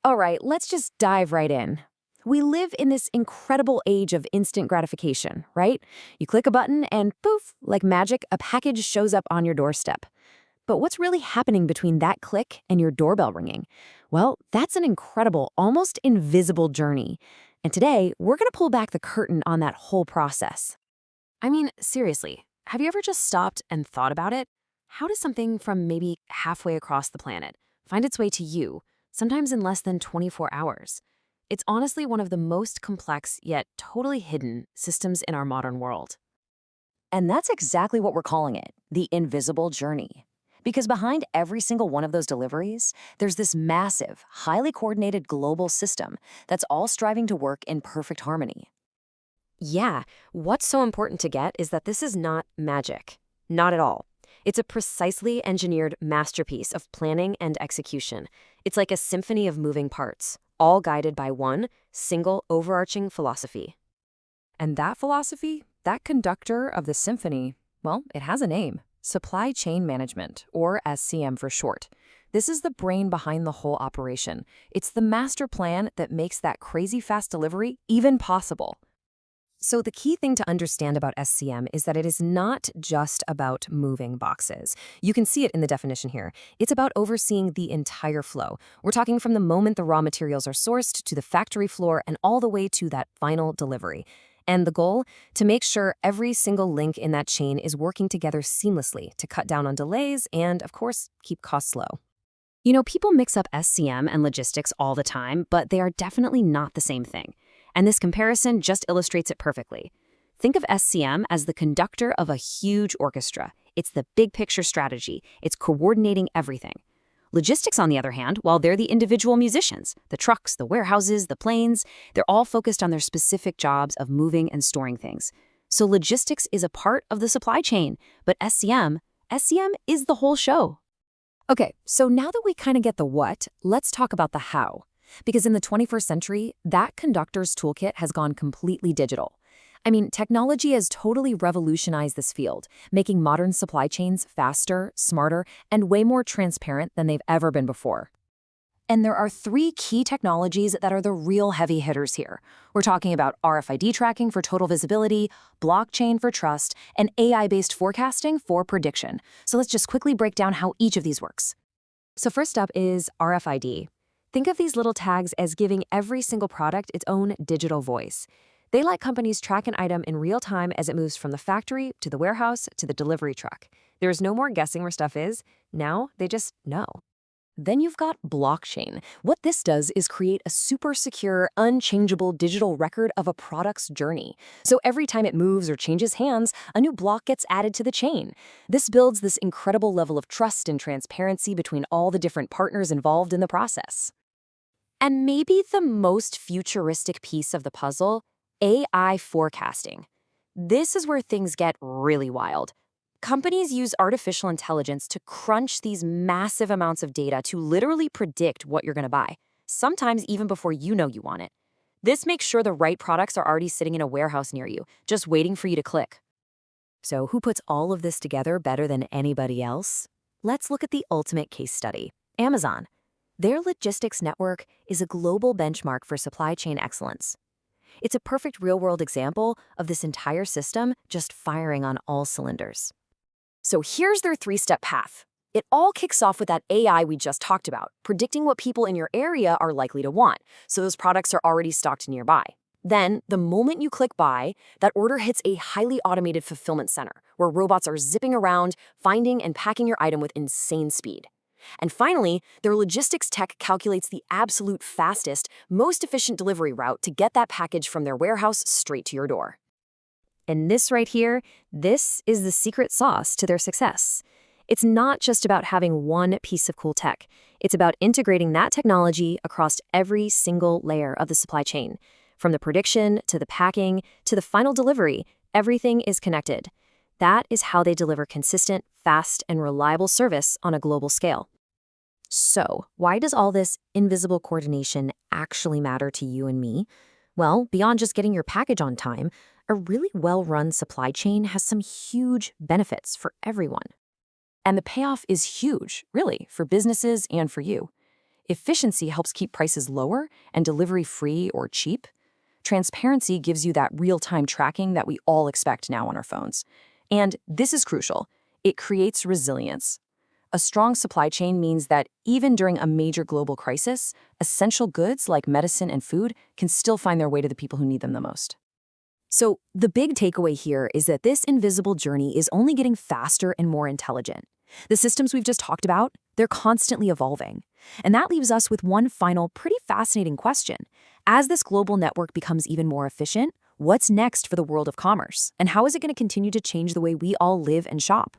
All right, let's just dive right in. We live in this incredible age of instant gratification, right? You click a button and poof, like magic, a package shows up on your doorstep. But what's really happening between that click and your doorbell ringing? Well, that's an incredible, almost invisible journey. And today, we're going to pull back the curtain on that whole process. I mean, seriously, have you ever just stopped and thought about it? How does something from maybe halfway across the planet find its way to you, sometimes in less than 24 hours? It's honestly one of the most complex yet totally hidden systems in our modern world. And that's exactly what we're calling it, the invisible journey. Because behind every single one of those deliveries, there's this massive, highly coordinated global system that's all striving to work in perfect harmony. Yeah, what's so important to get is that this is not magic. Not at all. It's a precisely engineered masterpiece of planning and execution. It's like a symphony of moving parts, all guided by one single overarching philosophy. And that philosophy, that conductor of the symphony, well, it has a name. Supply Chain Management, or SCM for short. This is the brain behind the whole operation. It's the master plan that makes that crazy fast delivery even possible. So the key thing to understand about SCM is that it is not just about moving boxes. You can see it in the definition here. It's about overseeing the entire flow. We're talking from the moment the raw materials are sourced to the factory floor and all the way to that final delivery. And the goal? To make sure every single link in that chain is working together seamlessly to cut down on delays and, of course, keep costs low. You know, people mix up SCM and logistics all the time, but they are definitely not the same thing. And this comparison just illustrates it perfectly. Think of SCM as the conductor of a huge orchestra. It's the big picture strategy. It's coordinating everything. Logistics, on the other hand, while they're the individual musicians, the trucks, the warehouses, the planes, they're all focused on their specific jobs of moving and storing things. So logistics is a part of the supply chain, but SCM is the whole show. Okay, so now that we kind of get the what, let's talk about the how. Because in the 21st century, that conductor's toolkit has gone completely digital. I mean, technology has totally revolutionized this field, making modern supply chains faster, smarter, and way more transparent than they've ever been before. And there are three key technologies that are the real heavy hitters here. We're talking about RFID tracking for total visibility, blockchain for trust, and AI-based forecasting for prediction. So let's just quickly break down how each of these works. So first up is RFID. Think of these little tags as giving every single product its own digital voice. They let companies track an item in real time as it moves from the factory to the warehouse to the delivery truck. There's no more guessing where stuff is. Now they just know. Then you've got blockchain. What this does is create a super secure, unchangeable digital record of a product's journey. So every time it moves or changes hands, a new block gets added to the chain. This builds this incredible level of trust and transparency between all the different partners involved in the process. And maybe the most futuristic piece of the puzzle, AI forecasting. This is where things get really wild. Companies use artificial intelligence to crunch these massive amounts of data to literally predict what you're going to buy, sometimes even before you know you want it. This makes sure the right products are already sitting in a warehouse near you, just waiting for you to click. So who puts all of this together better than anybody else? Let's look at the ultimate case study, Amazon. Their logistics network is a global benchmark for supply chain excellence. It's a perfect real-world example of this entire system just firing on all cylinders. So here's their three-step path. It all kicks off with that AI we just talked about, predicting what people in your area are likely to want, so those products are already stocked nearby. Then, the moment you click buy, that order hits a highly automated fulfillment center, where robots are zipping around, finding and packing your item with insane speed. And finally, their logistics tech calculates the absolute fastest, most efficient delivery route to get that package from their warehouse straight to your door. And this right here, this is the secret sauce to their success. It's not just about having one piece of cool tech. It's about integrating that technology across every single layer of the supply chain. From the prediction to the packing to the final delivery, everything is connected. That is how they deliver consistent, fast, and reliable service on a global scale. So, why does all this invisible coordination actually matter to you and me? Well, beyond just getting your package on time, a really well-run supply chain has some huge benefits for everyone. And the payoff is huge, really, for businesses and for you. Efficiency helps keep prices lower and delivery free or cheap. Transparency gives you that real-time tracking that we all expect now on our phones. And this is crucial. It creates resilience. A strong supply chain means that even during a major global crisis, essential goods like medicine and food can still find their way to the people who need them the most. So the big takeaway here is that this invisible journey is only getting faster and more intelligent. The systems we've just talked about, they're constantly evolving. And that leaves us with one final, pretty fascinating question. As this global network becomes even more efficient, what's next for the world of commerce? And how is it going to continue to change the way we all live and shop?